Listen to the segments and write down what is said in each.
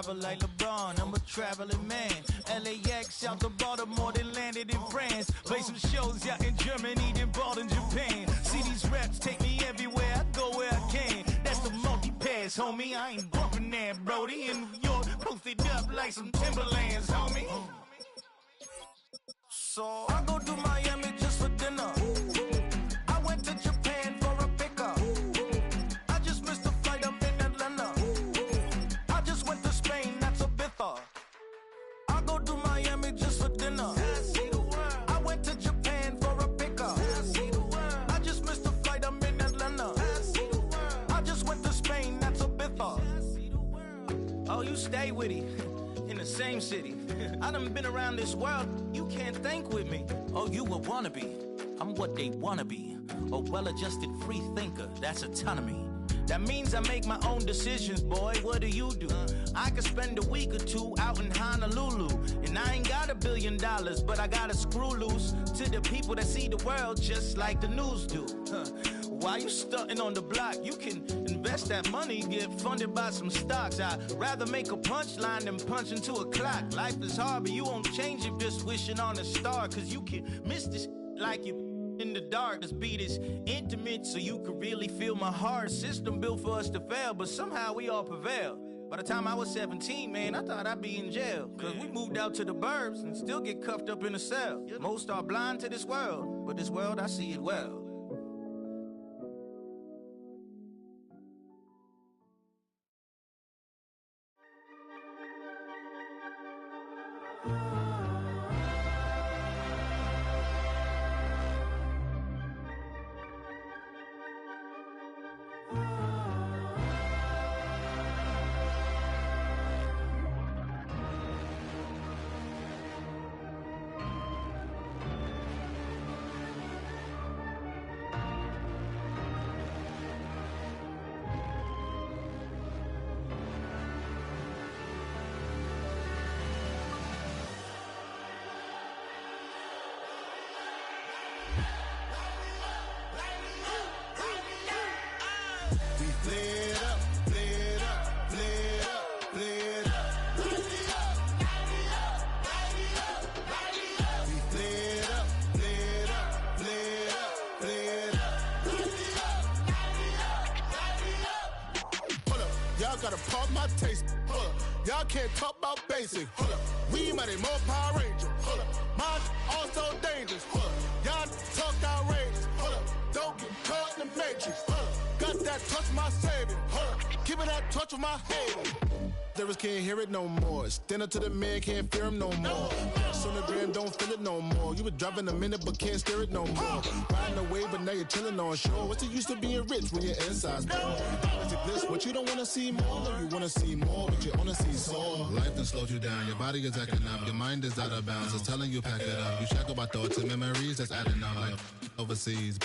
travel like LeBron, I'm a traveling man. LAX out to Baltimore, then landed in France. Play some shows out in Germany, then bought in Japan. See these reps take me everywhere, I go where I can. That's the multi-pass, homie, I ain't bumping that, Brody. In New York, posted up like some Timberlands, homie. So I go to Miami just for dinner. I went to Japan for a pickup. I just missed the flight up in Atlanta. I just went to Spain, that's Ibiza. I go to Miami just for dinner. I went to Japan for a pickup. I just missed the flight, I'm in Atlanta. I just went to Spain, that's Ibiza. Oh, you stay with it. In the same city. I done been around this world, you can't think with me. Oh, you a wannabe, I'm what they wanna be. A well-adjusted free thinker, that's autonomy. That means I make my own decisions, boy, what do you do? I could spend a week or two out in Honolulu. And I ain't got $1 billion, but I got a screw loose to the people that see the world just like the news do. While you stunting on the block, you can invest that money, get funded by some stocks. I'd rather make a punchline than punch into a clock. Life is hard, but you won't change it just wishing on a star. Cause you can miss this like you in the dark. This beat is intimate, so you can really feel my heart. System built for us to fail, but somehow we all prevail. By the time I was 17, man, I thought I'd be in jail. Cause we moved out to the burbs and still get cuffed up in a cell. Most are blind to this world, but this world, I see it well. Gotta pump my taste. Hold up. Y'all can't talk about basic. Hold up. We mighty more Power Ranger. Hold up. Mine also dangerous. Hold up. Y'all talk outrageous. Hold up. Don't get caught in the matrix. Hold up. Got that touch of my savior. Hold up. Keeping that touch with my haters. Lyrics can't hear it no more. Stand up to the man, can't fear him no more. Sonogram don't feel it no more. You been driving a minute but can't steer it no more. Riding away but now you're chilling on shore. What's the use of being rich when your inside's poor? This, what you don't wanna see more, you wanna see more, but you wanna see sore. Life done slowed you down, your body is acting up, your mind is out of bounds, it's telling you pack it up. You shack up by thoughts and memories that's adding up. Like overseas,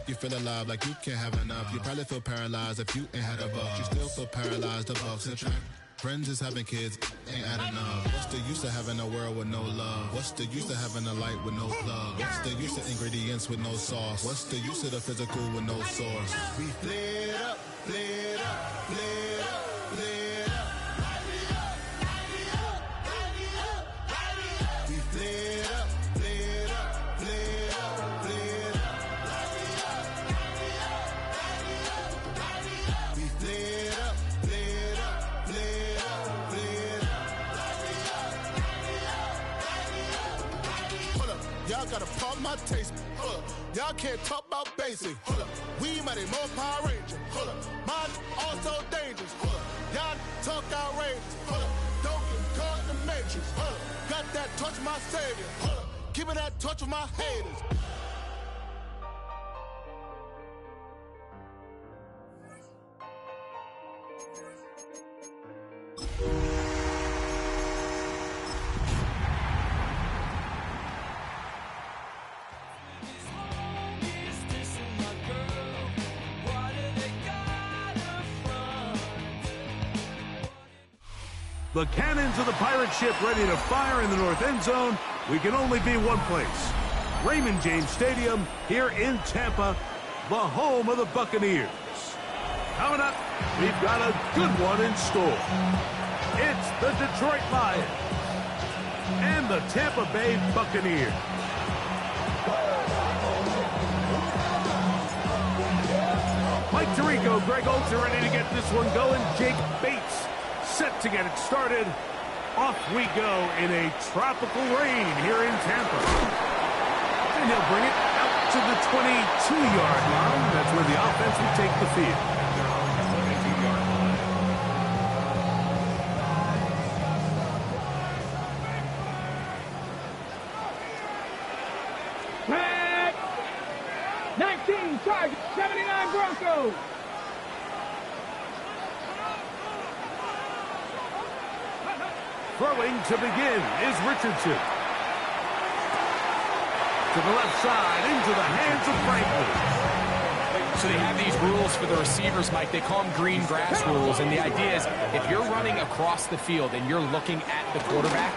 you feel alive like you can't have enough. You probably feel paralyzed if you ain't had a buck. You still feel paralyzed, the bucks and track. Friends is having kids, ain't adding up. What's the use of having a world with no love? What's the use of having a light with no plug? What's the use of ingredients with no sauce? What's the use of the physical with no source? We flared up, flared up, flared up, flared up. Light me up, light me up, light me up, light me up. We flared up, flared up, flared up, flared up. Light me up, light me up, light me up, light me up. We flared up, flared up, flared up, flared up. Light me up, light me up, light me up, light me up. Hold up, y'all gotta pump my taste. Hold up, y'all can't talk about basic. Hold up, we mighty more Power Ranger. Hold up, mine also dangerous. Hold up, y'all talk outrageous. Hold up, don't get caught in the matrix. Hold up, got that touch of my savior. Hold up, keeping that touch with my haters. The cannons of the pirate ship ready to fire in the north end zone. We can only be one place. Raymond James Stadium here in Tampa, the home of the Buccaneers. Coming up, we've got a good one in store. It's the Detroit Lions and the Tampa Bay Buccaneers. Mike Tirico, Greg Olsen ready to get this one going. Jake Bates set to get it started. Off we go in a tropical rain here in Tampa. And he'll bring it out to the 22-yard line. That's where the offense will take the field. Tag! 19 Chargers, 79 Broncos. Throwing to begin is Richardson. To the left side, into the hands of Franklin. So they have these rules for the receivers, Mike. They call them green grass rules. And the idea is if you're running across the field and you're looking at the quarterback,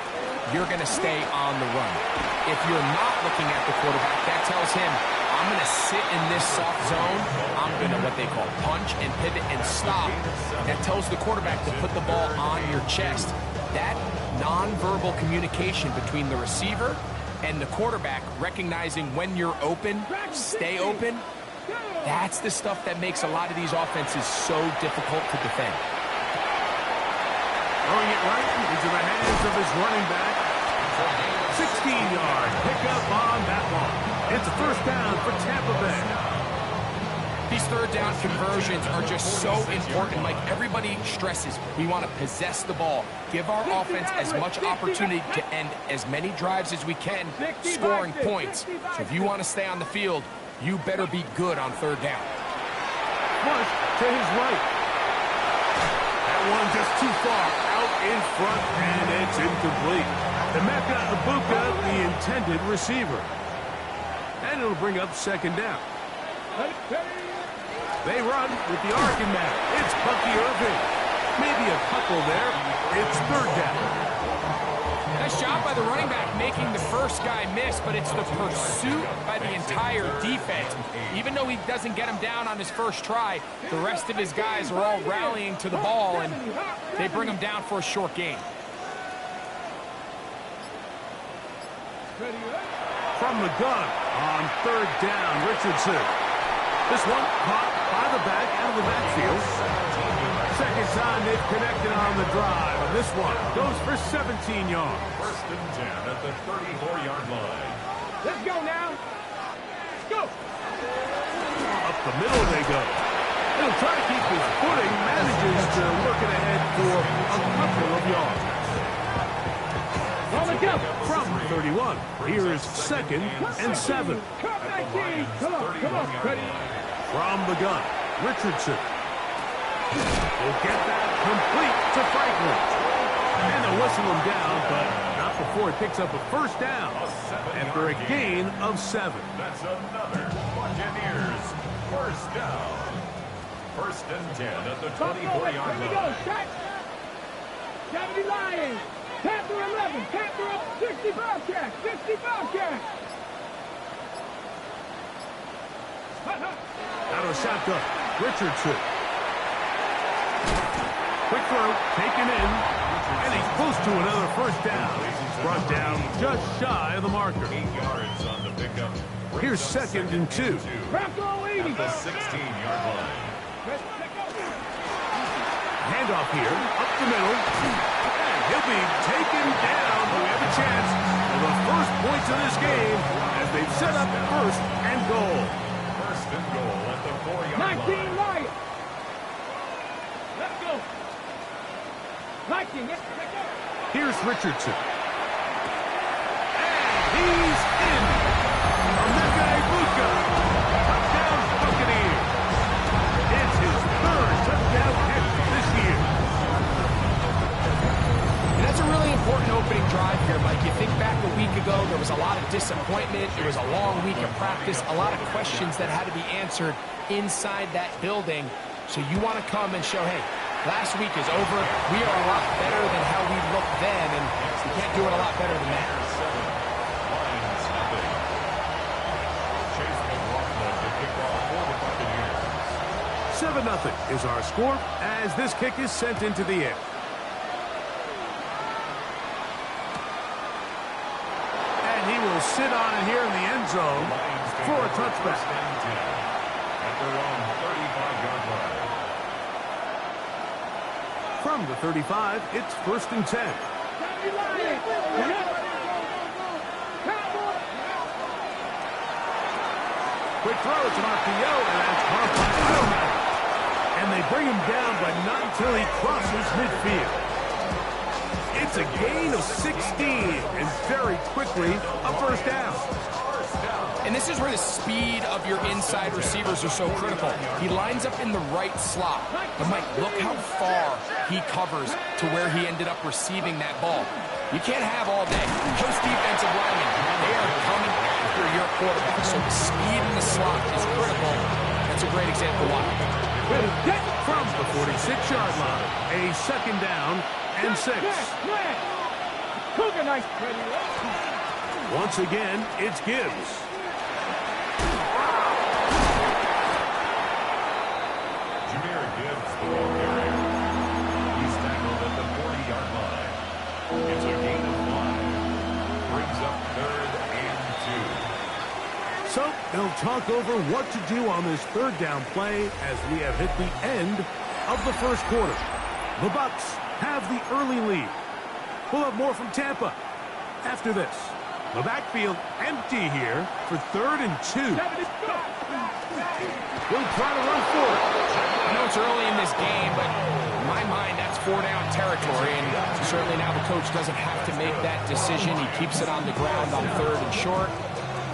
you're going to stay on the run. If you're not looking at the quarterback, that tells him, I'm going to sit in this soft zone. I'm going to what they call punch and pivot and stop. That tells the quarterback to put the ball on your chest. That nonverbal communication between the receiver and the quarterback, recognizing when you're open, stay open, that's the stuff that makes a lot of these offenses so difficult to defend. Throwing it right into the hands of his running back. 16-yard pickup on that one. It's a first down for Tampa Bay. These third down conversions are just so important. Like everybody stresses, we want to possess the ball. Give our offense as much opportunity to end as many drives as we can, scoring points. So if you want to stay on the field, you better be good on third down. Flush to his right. That one just too far out in front, and it's incomplete. Emeka Ibuka, the intended receiver. And it'll bring up second down. They run with the arcing man. It's Bucky Irving. Maybe a couple there. It's third down. Nice job by the running back making the first guy miss, but it's the pursuit by the entire defense. Even though he doesn't get him down on his first try, the rest of his guys are all rallying to the ball, and they bring him down for a short gain. From the gun on third down, Richardson. This one caught by the back out of the backfield. Second time they've connected on the drive, and this one goes for 17 yards. First and 10 at the 34-yard line. Let's go now. Let's go. Up the middle they go. He'll try to keep his footing, manages to work it ahead for a couple of yards. On the jump. From 31, here's second and 7. Come on, Cuddy. From the gun, Richardson. Will get that complete to Franklin. And they'll whistle him down, but not before he picks up a first down after a gain of 7. That's another Buccaneers first down. First and 10 at the 24-yard Here we line. go. Check. 70 Lions. Panther 11. Panther up. 60 Bobcats. 60 Bobcats. Out of shotgun, Richardson. Quick throw, taken in, and he's close to another first down. He's brought down just shy of the marker. 8 yards on the pickup. Here's second and 2. Bronco leading. At the 16-yard line. Handoff here, up the middle. And he'll be taken down. We have a chance for the first points of this game as they've set up first and goal. First and goal at the 4-yard 19 line. Lions. Let's go. 19. Let's go. Here's Richardson. And he's in. Emeka Ibuka. Touchdown Buccaneers. It's his third touchdown hit this year. And that's a really important opening drive here, Mike. You think back a week ago, there was a lot of disappointment. It was a long week of practice, a lot of questions that had to be answered inside that building. So you want to come and show, hey, last week is over. We are a lot better than how we looked then, and we can't do it a lot better than that. Lions nothing. Chase McLaughlin to kick off for the Buccaneers. 7-0 is our score as this kick is sent into the air. And he will sit on it here in the end zone for a touchback. At their own 35-yard line. From the 35, it's 1st and 10. Quick throw to RPO, and that's caught by Bioman. And they bring him down, but not until he crosses midfield. It's a gain of 16, and very quickly, a first down. And this is where the speed of your inside receivers are so critical. He lines up in the right slot. But, Mike, look how far he covers to where he ended up receiving that ball. You can't have all day. Those defensive linemen, they are coming after your quarterback. So the speed in the slot is critical. That's a great example why. From the 46-yard line, a 2nd down and 6. Once again, it's Gibbs. Gibbs, the ball carrier. He's tackled at the 40-yard line. It's a gain of 1. Brings up 3rd and 2. So they'll talk over what to do on this 3rd down play as we have hit the end of the 1st quarter. The Bucs have the early lead. We'll have more from Tampa after this. The backfield empty here for 3rd and 2. We'll try to run for it. I know it's early in this game, but in my mind, that's 4-down territory, and certainly now the coach doesn't have to make that decision. He keeps it on the ground on 3rd and short,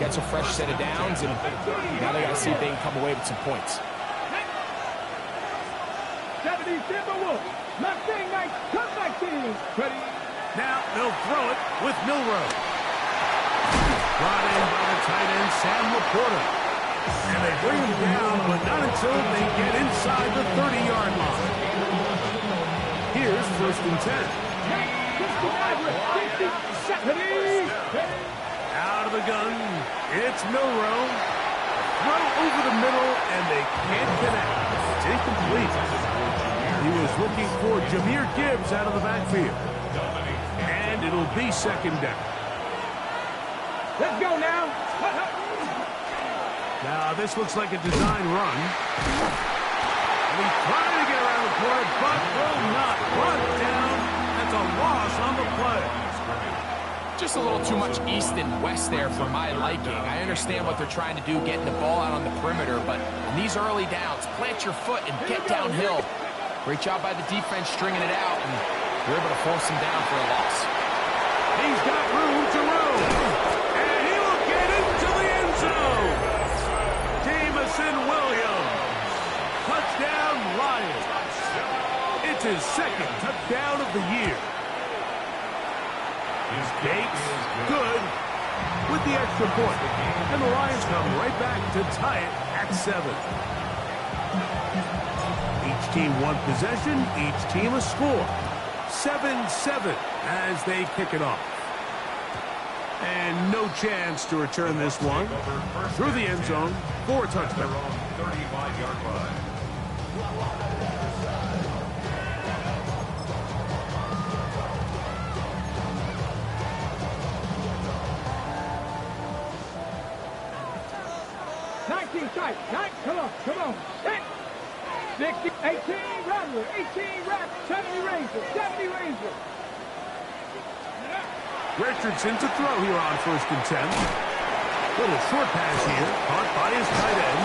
gets a fresh set of downs, and now they got to see if they can come away with some points. Now they'll throw it with Milroe. Brought in by the tight end, Sam Laporta. And they bring him down, but not until they get inside the 30-yard line. Here's 1st and 10. Out of the gun, it's Milroe. Throw over the middle, and they can't connect. It's incomplete. He was looking for Jahmyr Gibbs out of the backfield. And it'll be 2nd down. Let's go now. Now, this looks like a design run. And he's trying to get around the corner, but will not. Brought down. That's a loss on the play. Just a little too much east and west there for my liking. I understand what they're trying to do, getting the ball out on the perimeter, but in these early downs, plant your foot and get downhill. Great job by the defense stringing it out, and you're able to force him down for a loss. He's got room to roam. And he will get into the end zone. Jamison Williams. Touchdown, Lions. It's his 2nd touchdown of the year. Gates, good, with the extra point. And the Lions come right back to tie it at 7. Each team one possession, each team a score. 7-7 as they kick it off. And no chance to return this one through the end zone for a touchdown. 35-yard line. Tight. Come on. 60, 18, Rattler, 18, Rack, 70 Ranger. Richardson to throw here on 1st and 10. Little short pass here, caught by his tight end.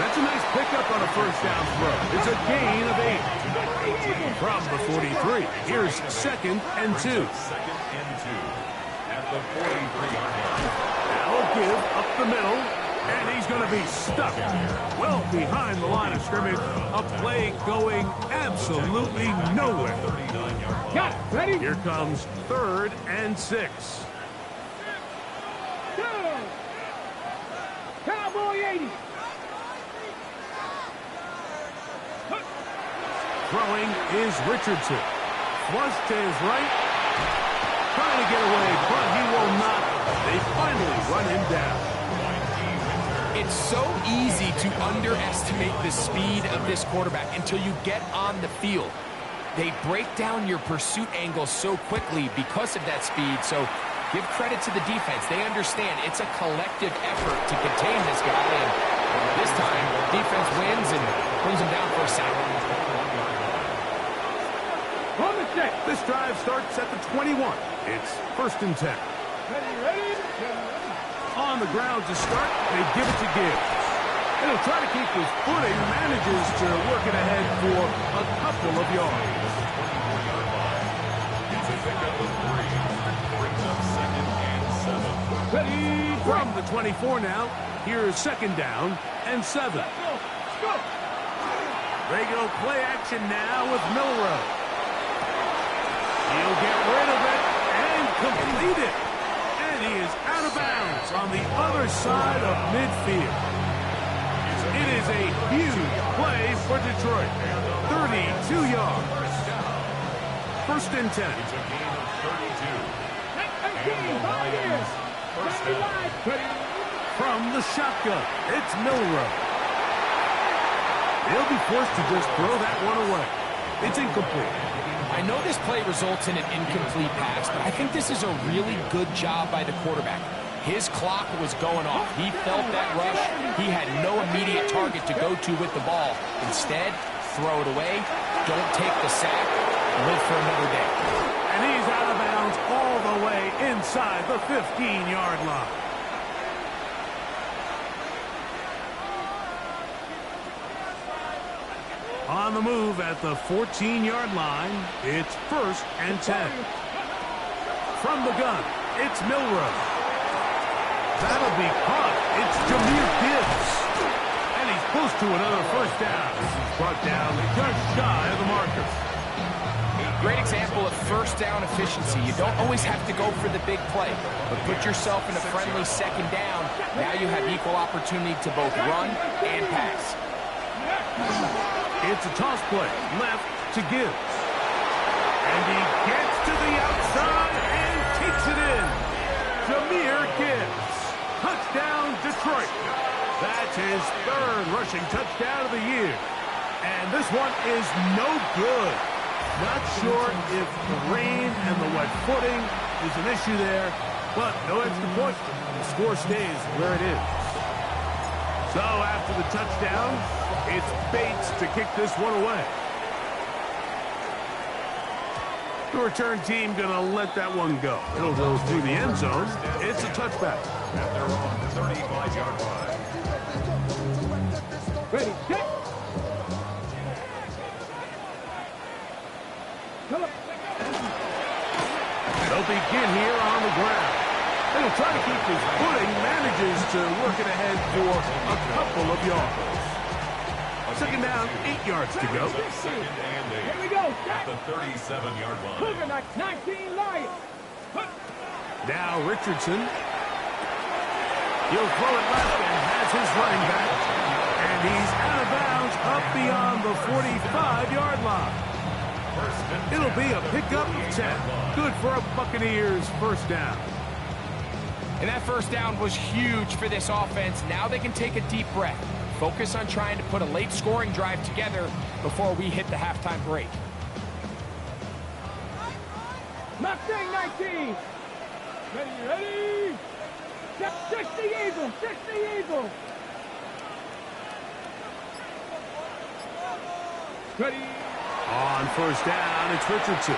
That's a nice pickup on a 1st down throw. It's a gain of 8. From the 43, here's 2nd and 2. 2nd and 2 at the 43-yard line. Now give up the middle. And he's going to be stuck well behind the line of scrimmage. A play going absolutely nowhere. Got it. Ready? Here comes 3rd and 6. Cowboy 80. Throwing is Richardson. Flush to his right. Trying to get away, but he will not. They finally run him down. It's so easy to underestimate the speed of this quarterback until you get on the field. They break down your pursuit angle so quickly because of that speed, so give credit to the defense. They understand it's a collective effort to contain this guy, and this time, defense wins and brings him down for a sack. On the set. This drive starts at the 21. It's 1st and 10. Ready. On the ground to start, they give it to Gibbs. And he'll try to keep his footing, manages to work it ahead for a couple of yards. It's a pickup of 3. Brings up 2nd and 7. Ready from the 24 now. Here's 2nd down and 7. Go. They go play action now with Milrow. He'll get rid of it and complete it. And he is out of bounds on the other side of midfield. It is a huge play for Detroit. 32 yards. 1st and 10. It's a gain of 32. 19, 5 years. First down. From the shotgun, it's Milrow. He'll be forced to just throw that one away. It's incomplete. I know this play results in an incomplete pass, but I think this is a really good job by the quarterback. His clock was going off. He felt that rush. He had no immediate target to go to with the ball. Instead, throw it away. Don't take the sack. Live for another day. And he's out of bounds all the way inside the 15-yard line. On the move at the 14-yard line, it's 1st and 10. From the gun, it's Milrow. That'll be caught. It's Jahmyr Gibbs. And he's close to another 1st down. This is brought down just shy of the marker. Great example of 1st down efficiency. You don't always have to go for the big play, but put yourself in a friendly 2nd down. Now you have equal opportunity to both run and pass. It's a toss play, left to Gibbs. And he gets to the outside and takes it in. Jahmyr Gibbs. Touchdown, Detroit. That's his 3rd rushing touchdown of the year. And this one is no good. Not sure if the rain and the wet footing is an issue there, but no extra point. The score stays where it is. So after the touchdown, it's Bates to kick this one away. The return team going to let that one go. It'll go through the end zone. It's a touchback. At their own 35-yard line. Ready, set. They'll begin here on the ground. He'll try to keep his footing, manages to work it ahead for a couple of yards. 2nd down, 8 yards to go. 2nd and 8. Here we go. At the 37-yard line. Cougar 19 Lions. Now Richardson. He'll throw it left and has his running back. And he's out of bounds up beyond the 45-yard line. It'll be a pickup of 10. Good for a Buccaneers 1st down. And that 1st down was huge for this offense. Now they can take a deep breath. Focus on trying to put a late scoring drive together before we hit the halftime break. Mustang 19. Ready. 60 Eagles. 60 Eagles. Ready. On 1st down, it's Richardson.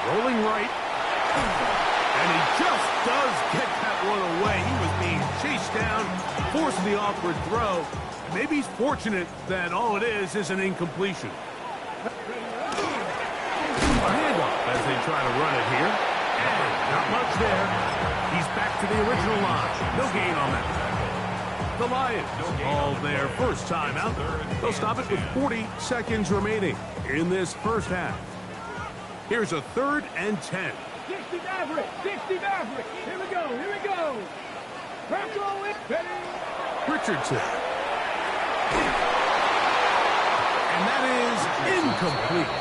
Rolling right. And he just does get that one away. He was being chased down, forced the awkward throw. Maybe he's fortunate that all it is an incompletion. A handoff as they try to run it here. And not much there. He's back to the original line. No gain on that. The Lions call their 1st time out. They'll stop it with 40 seconds remaining in this 1st half. Here's a 3rd and 10. 60 Maverick. 60 Maverick. Here we go. Bronco in. Ready. Richardson. And that is incomplete.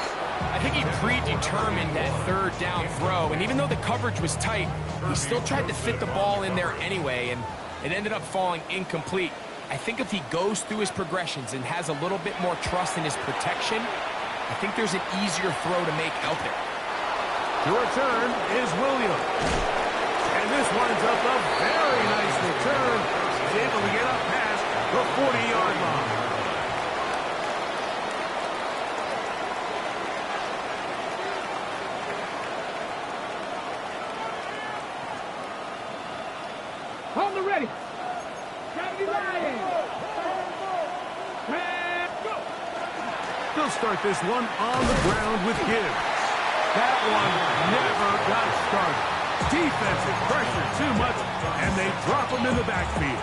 I think he predetermined that 3rd down throw, and even though the coverage was tight, he still tried to fit the ball in there anyway, and it ended up falling incomplete. I think if he goes through his progressions and has a little bit more trust in his protection, I think there's an easier throw to make out there. The return is Williams. And this winds up a very nice return. He's able to get up past the 40-yard line. On the ready. 79. And go. They'll start this one on the ground with Gibbs. That one never got started. Defensive pressure too much, and they drop him in the backfield.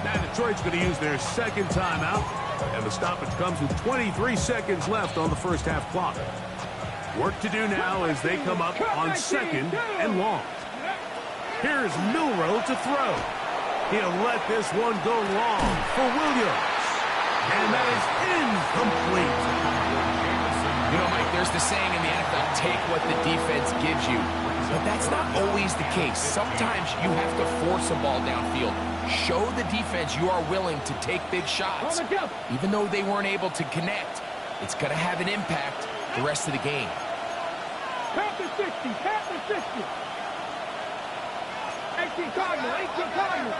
Now Detroit's going to use their second timeout, and the stoppage comes with 23 seconds left on the first half clock. Work to do now as they come up on second and long. Here's Milroe to throw. He'll let this one go long for Williams. And that is incomplete. You know, Mike, there's the saying in the NFL, take what the defense gives you. But that's not always the case. Sometimes you have to force a ball downfield. Show the defense you are willing to take big shots. Even though they weren't able to connect, it's going to have an impact the rest of the game. Count to 60. Count to 60. 18 Cardinal. 18 Cardinal.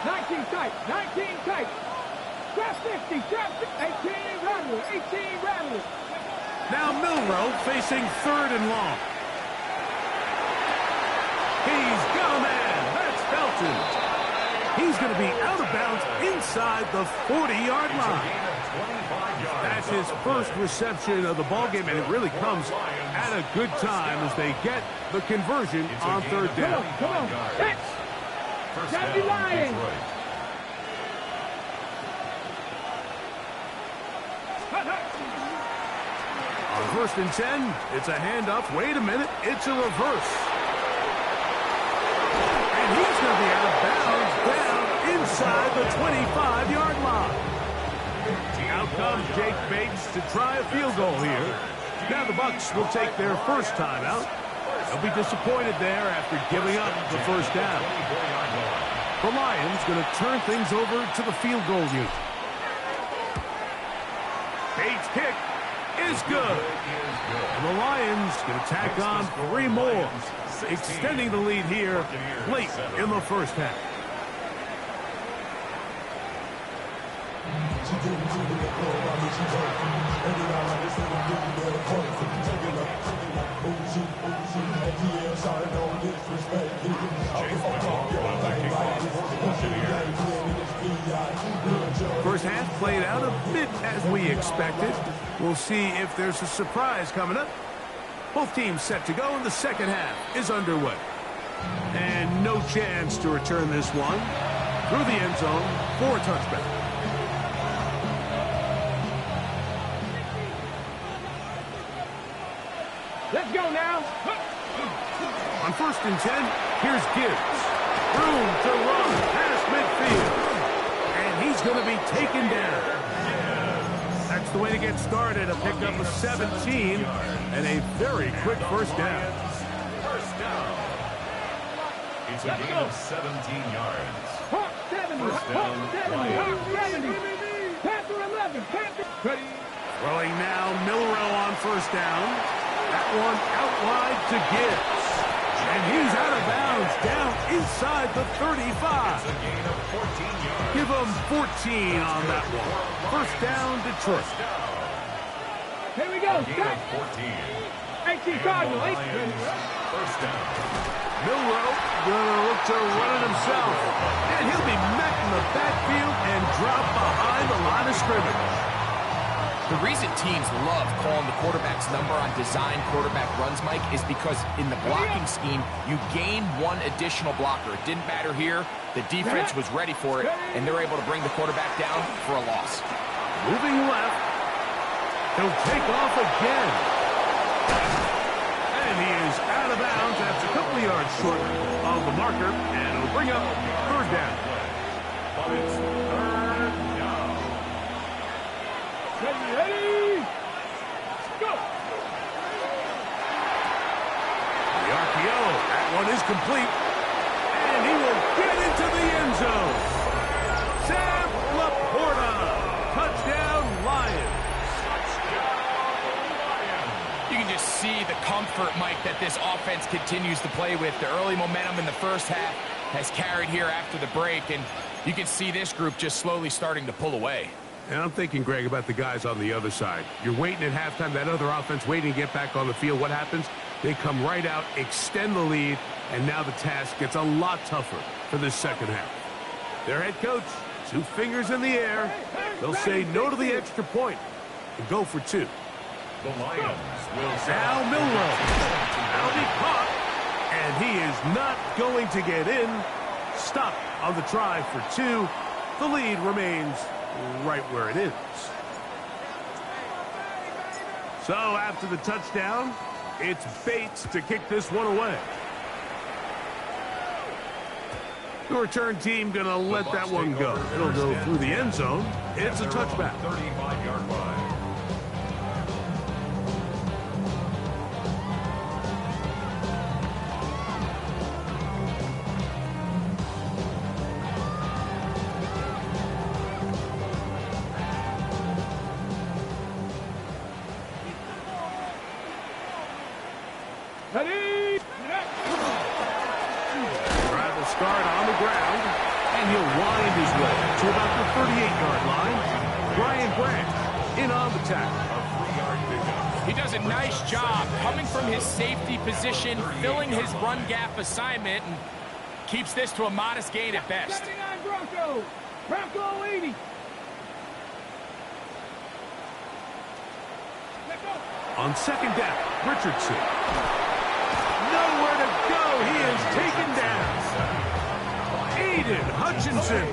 19 tight. 19 tight. Trap 60. Trap 60. 18 Rattler. 18 Rattler. Now Milroe facing third and long. He's got a man. That's Felton. He's going to be out of bounds inside the 40-yard line. That's his first reception of the ballgame, and it really comes at a good time as they get the conversion on third down. Come on. Hit. Gotta be lying. On first and 10, it's a handoff. Wait a minute, it's a reverse. And he's going to be out of bounds down inside the 25-yard line. Out comes Jake Bates to try a field goal here. Now the Bucs will take their first timeout. They'll be disappointed there after giving up the first down. The Lions going to turn things over to the field goal unit. Bates' kick is good. And the Lions going to tack on 3 more, extending the lead here late in the first half. First half played out a bit as we expected. We'll see if there's a surprise coming up. Both teams set to go, and the second half is underway. And no chance to return this one through the end zone for a touchback. Let's go now. On first and 10, here's Gibbs. Room to run past midfield. And he's going to be taken down. That's the way to get started. A pickup of 17 and a very quick first down. It's a gain of 17 yards. Hawk 70. First down, Hawk 70. Panther 11. Panther. Throwing now, Milroe on first down. That one out wide to Gibbs. And he's out of bounds down inside the 35. It's a gain of 14 yards. Give him 14 on that one. First down, Detroit. Here we go. Gain Stop. of 14. 18 Cardinal. 18. First down. Milroe gonna look to run it himself. And he'll be met in the backfield and drop behind the line of scrimmage. The reason teams love calling the quarterback's number on design quarterback runs, Mike, is because in the blocking scheme, you gain one additional blocker. It didn't matter here. The defense was ready for it, and they're able to bring the quarterback down for a loss. Moving left. He'll take off again. And he is out of bounds. That's a couple of yards short of the marker, and it'll bring up third down. But it's third down. Ready. Go. The RPO. That one is complete. And he will get into the end just see the comfort, Mike, that this offense continues to play with. The early momentum in the first half has carried here after the break, and you can see this group just slowly starting to pull away. And I'm thinking, Greg, about the guys on the other side. You're waiting at halftime, that other offense waiting to get back on the field. What happens? They come right out, extend the lead, and now the task gets a lot tougher for this second half. Their head coach, 2 fingers in the air. They'll say no to the extra point and go for 2. The Lions will Now Milroe. That'll be caught. And he is not going to get in. Stop on the try for 2. The lead remains right where it is. So after the touchdown, it's Bates to kick this one away. The return team going to let that one go. It'll go through the end zone. It's a touchback. 35-yard line. Ready? Drive will start on the ground, and he'll wind his way to about the 38-yard line. Brian Branch in on the tackle. He does a nice job coming from his safety position, filling his run gap assignment, and keeps this to a modest gain at best. 79 Bronco. Bronco 80. On second down, Richardson. Nowhere to go. He is taken down. Aiden Hutchinson.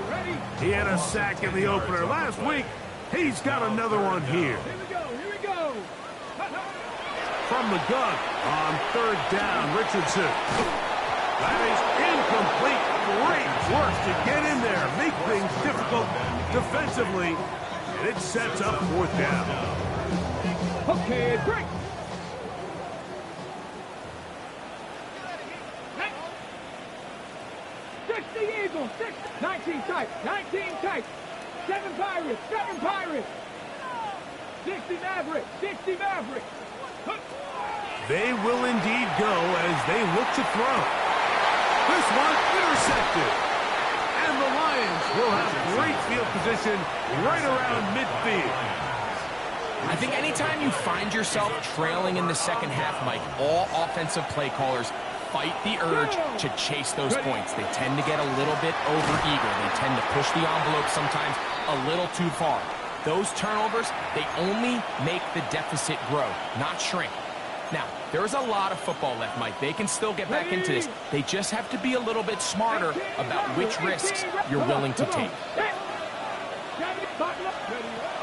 He had a sack in the opener last week. He's got another one here. Here we go. Here we go. From the gun on third down, Richardson. That is incomplete. Great work to get in there. Make things difficult defensively. And it sets up fourth down. Okay, break. 60 Eagles, 19 tight, 19 tight. 7 Pirates, 7 Pirates. 60 Mavericks, 60 Mavericks. They will indeed go as they look to throw. This one intercepted. And the Lions will have great field position right around midfield. I think anytime you find yourself trailing in the second half, Mike, all offensive play callers fight the urge to chase those points. They tend to get a little bit overeager. They tend to push the envelope sometimes a little too far. Those turnovers, they only make the deficit grow, not shrink. Now, there is a lot of football left, Mike. They can still get back into this. They just have to be a little bit smarter about which risks you're willing to take.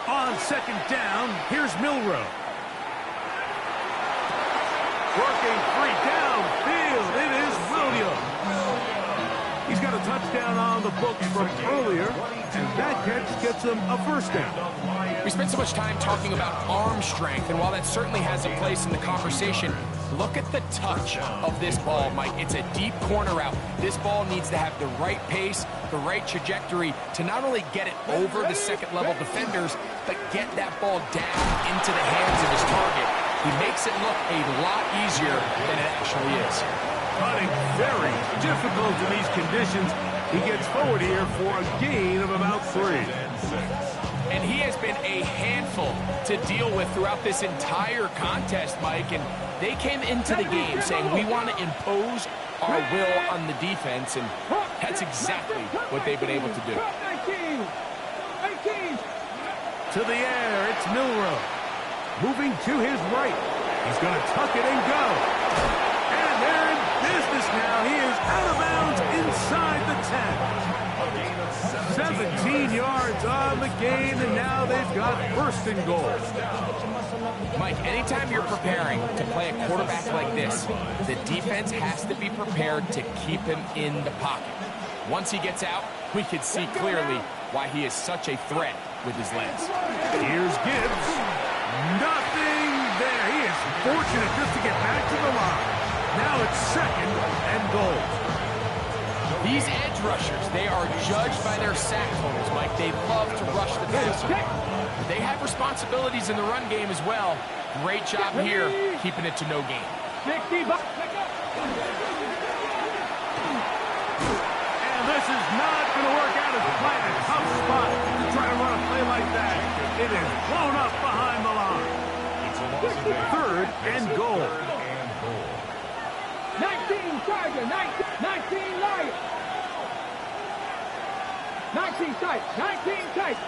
On second down, here's Milroe. Working free downfield. It is Williams. He's got a touchdown on the books from earlier, and that catch gets him a first down. We spent so much time talking about arm strength, and while that certainly has a place in the conversation, look at the touch of this ball, Mike. It's a deep corner route. This ball needs to have the right pace, the right trajectory to not only get it over the second-level defenders, but get that ball down into the hands of his target. He makes it look a lot easier than it actually is. Cutting very difficult in these conditions. He gets forward here for a gain of about 3. And he has been a handful to deal with throughout this entire contest, Mike. And they came into the game saying, we want to impose our will on the defense. And that's exactly what they've been able to do. 19. 18. To the air, it's Milroe. Moving to his right. He's going to tuck it and go. And they're in business now. He is out of bounds inside the 10. 17 yards on the gain, and now they've got first and goal. Mike, anytime you're preparing to play a quarterback like this, the defense has to be prepared to keep him in the pocket. Once he gets out, we can see clearly why he is such a threat with his legs. Here's Gibbs. Nothing there. He is fortunate just to get back to the line. Now it's second and goal. These edge rushers, they are judged by their sack totals, Mike. They love to rush the passer. They have responsibilities in the run game as well. Great job here, keeping it to no gain. 60 bucks. And this is not going to work out as a play. A tough spot to try to run a play like that. It is blown up behind the line. Third and goal. 19 Charger, 19 Lion. 19 tight, 19 tight.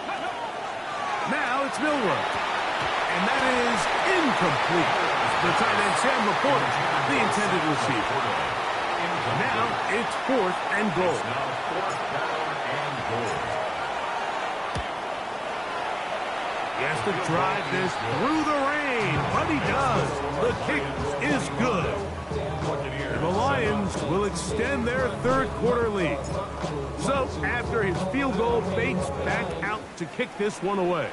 Now it's Milrow. And that is incomplete. The tight end Sam reported the intended receiver. Now it's fourth and goal. He has to drive this through the rain, but he does. The kick is good. And the Lions will extend their third quarter lead. So after his field goal, Bates back out to kick this one away.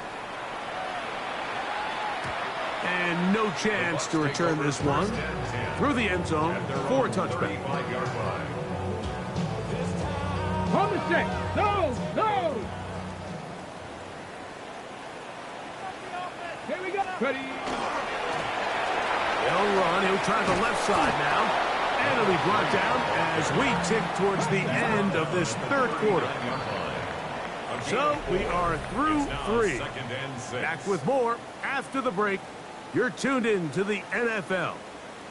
And no chance to return this one through the end zone for a touchback. Home mistake. No. Here we go. Ready. He'll run. He'll try the left side now. And it'll be brought down as we tick towards the end of this third quarter. So we are through three. Back with more after the break. You're tuned in to the NFL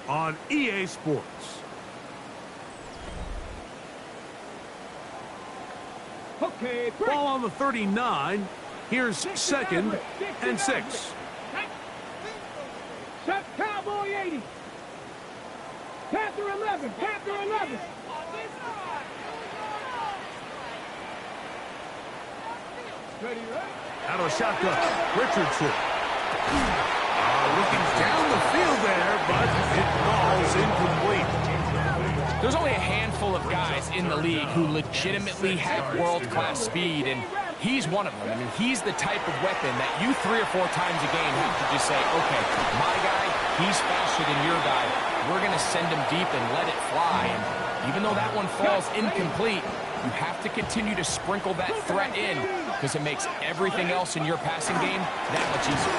on EA Sports. Okay, Ball on the 39. Here's second and 6. Shut Cowboy 80. Panther 11. Panther 11. Ready, right? Out of a shotgun. Richardson. Looking down the field there, but it falls incomplete. There's only a handful of guys in the league who legitimately have world-class speed, and he's one of them. I mean, he's the type of weapon that you 3 or 4 times a game have to just say, okay, my guy, he's faster than your guy. We're going to send him deep and let it fly. And even though that one falls incomplete, you have to continue to sprinkle that threat in because it makes everything else in your passing game that much easier.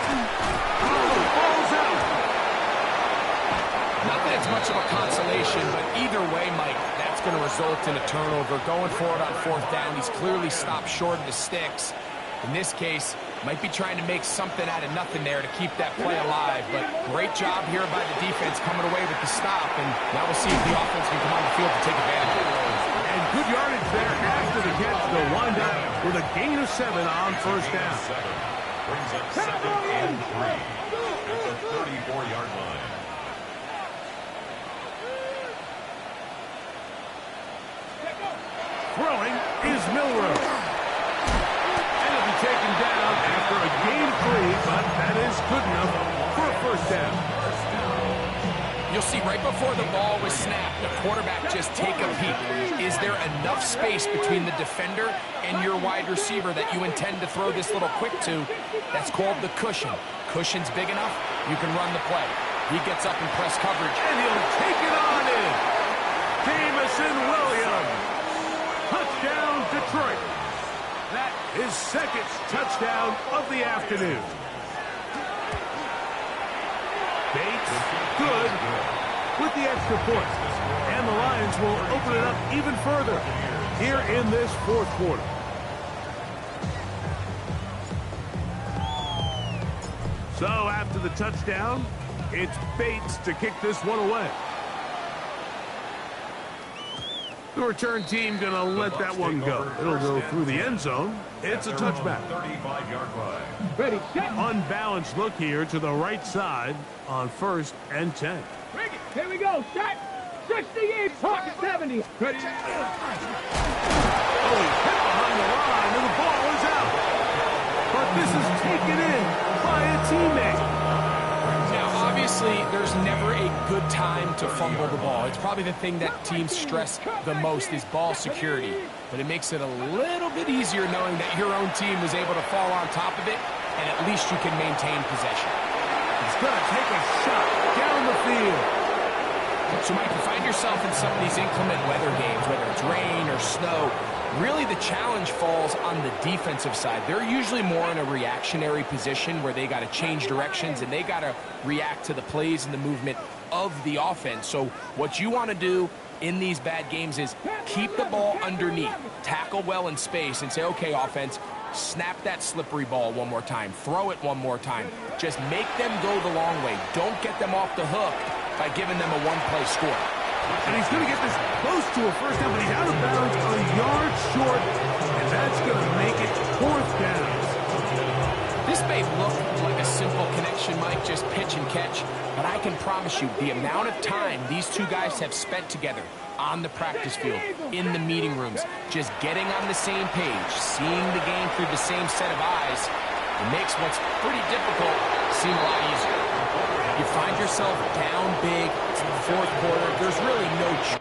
Ball's out. Not that it's much of a consolation, but either way, Mike, that's going to result in a turnover. Going for it on 4th down, he's clearly stopped short of the sticks. In this case, might be trying to make something out of nothing there to keep that play alive. But great job here by the defense coming away with the stop. And now we'll see if the offense can come on the field to take advantage of it. And good yardage there after the catch. They'll wind up with a gain of 7 on 1st down. Brings up 2nd and 3 at the 34-yard line. Throwing is Milrow. And it'll be taken down after a gain of 3, but that is good enough for a 1st down. You'll see right before the ball was snapped, the quarterback just take a peek. Is there enough space between the defender and your wide receiver that you intend to throw this little quick to? That's called the cushion. Cushion's big enough, you can run the play. He gets up in press coverage. And he'll take it on in. Jamison Williams. Touchdown, Detroit. That is 2nd touchdown of the afternoon. Bates, good, with the extra point. And the Lions will open it up even further here in this 4th quarter. So after the touchdown, it's Bates to kick this one away. The return team going to let that one go. It'll go through the end zone. It's a touchback. 35-yard line. Ready, set. Unbalanced look here to the right side on 1st and 10. Here we go. Set. 68. Pocket 70. Ready. Oh, he's hit behind the line, and the ball is out. But this is taken in by a teammate. Now, obviously, there's never a good time to fumble the ball. It's probably the thing that teams stress the most is ball security. But it makes it a little bit easier knowing that your own team was able to fall on top of it, and at least you can maintain possession. He's going to take a shot down the field. So, Mike, you find yourself in some of these inclement weather games, whether it's rain or snow, really the challenge falls on the defensive side. They're usually more in a reactionary position where they got to change directions and they got to react to the plays and the movement of the offense. So what you want to do in these bad games is keep the ball underneath, tackle well in space, and say, okay, offense, snap that slippery ball one more time, throw it one more time. Just make them go the long way. Don't get them off the hook by giving them a one-play score. And he's going to get this close to a first down, but he's out of bounds a yard short, and that's going to make it 4th down. This may look like a simple connection, Mike, just pitch and catch, but I can promise you the amount of time these two guys have spent together on the practice field, in the meeting rooms, just getting on the same page, seeing the game through the same set of eyes, it makes what's pretty difficult seem a lot easier. You find yourself down big, it's the 4th quarter, there's really no